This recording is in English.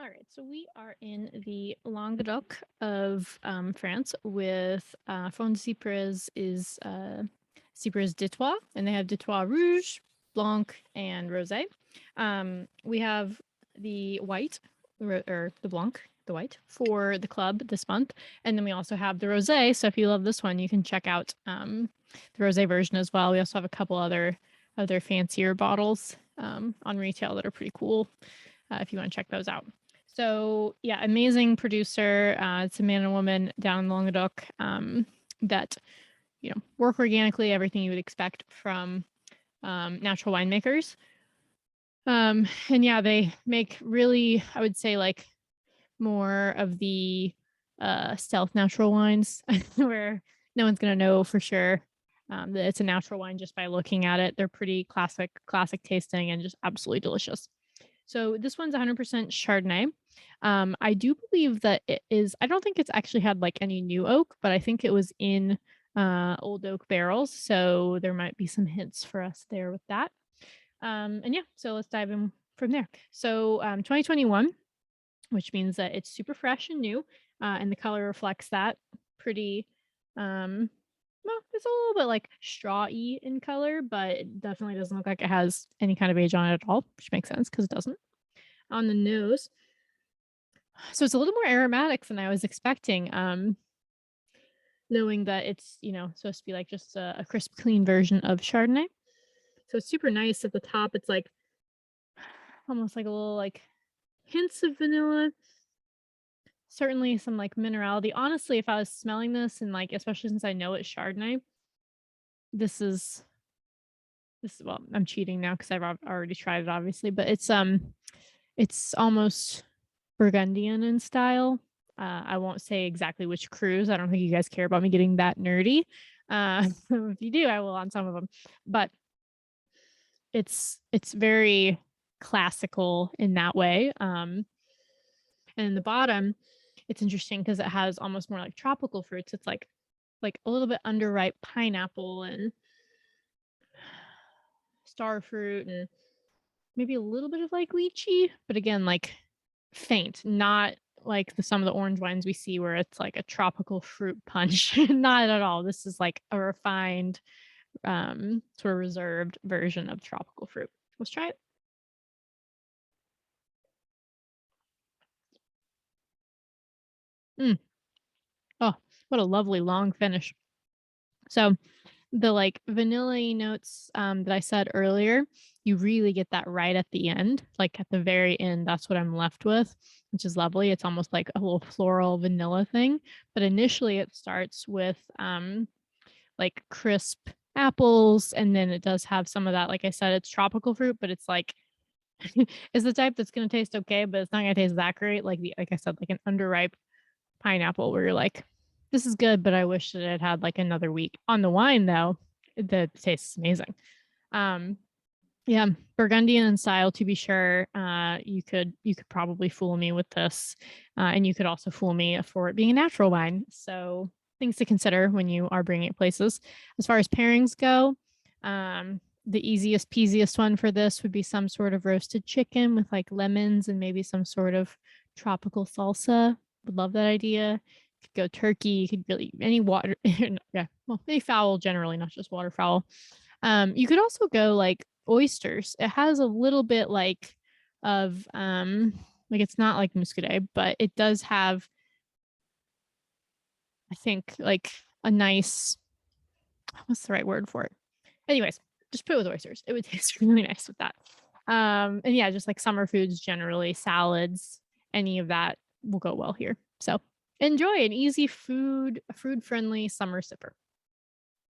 right, so we are in the Languedoc of France with from Cypres is Cypres d'Etoile, and they have d'Etoile Rouge, Blanc, and Rosé. We have the white, or the Blanc, the white, for the club this month, and then we also have the Rosé. So if you love this one, you can check out the Rosé version as well. We also have a couple other fancier bottles on retail that are pretty cool if you want to check those out. So yeah, amazing producer. It's a man and woman down in Languedoc that work organically, everything you would expect from natural winemakers. And yeah, they make really, I would say, like more of the stealth natural wines where no one's gonna know for sure that it's a natural wine just by looking at it. They're pretty classic tasting and just absolutely delicious. So this one's 100% Chardonnay. I do believe that it is, I don't think it's actually had like any new oak, but I think it was in old oak barrels. So there might be some hints for us there with that. And yeah, so let's dive in from there. So 2021, which means that it's super fresh and new, and the color reflects that pretty. Well, it's a little bit like straw-y in color, but it definitely doesn't look like it has any kind of age on it at all, which makes sense because it doesn't. On the nose, so it's a little more aromatic than I was expecting. Knowing that it's supposed to be like just a crisp, clean version of Chardonnay. So it's super nice at the top. It's like almost like a little like hints of vanilla. Certainly some like minerality. Honestly, if I was smelling this and like especially since I know it's Chardonnay, this is well, I'm cheating now because I've already tried it obviously, but it's almost Burgundian in style. I won't say exactly which cruise. I don't think you guys care about me getting that nerdy. If you do, I will on some of them. But it's very classical in that way. And in the bottom, it's interesting because it has almost more like tropical fruits. It's like a little bit underripe pineapple and star fruit and maybe a little bit of like lychee, but again, like faint, not like some of the orange wines we see where it's like a tropical fruit punch. Not at all. This is like a refined, sort of reserved version of tropical fruit. Let's try it. Oh, what a lovely long finish. So the like vanilla notes that I said earlier, you really get that right at the end, like at the very end. That's what I'm left with, which is lovely. It's almost like a little floral vanilla thing. But initially, it starts with like crisp apples, and then it does have some of that. Like I said, it's tropical fruit, but it's like it's the type that's gonna taste okay, but it's not gonna taste that great. Like I said, like an underripe pineapple where you're like, this is good, but I wish that it had like another week. On the wine though, the taste is amazing. Yeah, Burgundian in style to be sure. You could probably fool me with this, and you could also fool me for it being a natural wine. So things to consider when you are bringing it places. As far as pairings go, the easiest peasiest one for this would be some sort of roasted chicken with like lemons and maybe some sort of tropical salsa. Would love that idea. You could go turkey. You could really any water. Yeah, well, any fowl generally, not just waterfowl. You could also go like oysters. It has a little bit like of like it's not like muscadet, but it does have, I think, like a nice, what's the right word for it? Anyways, just put it with oysters. It would taste really nice with that. And yeah, just like summer foods generally, salads, any of that will go well here. So enjoy an easy food friendly summer sipper.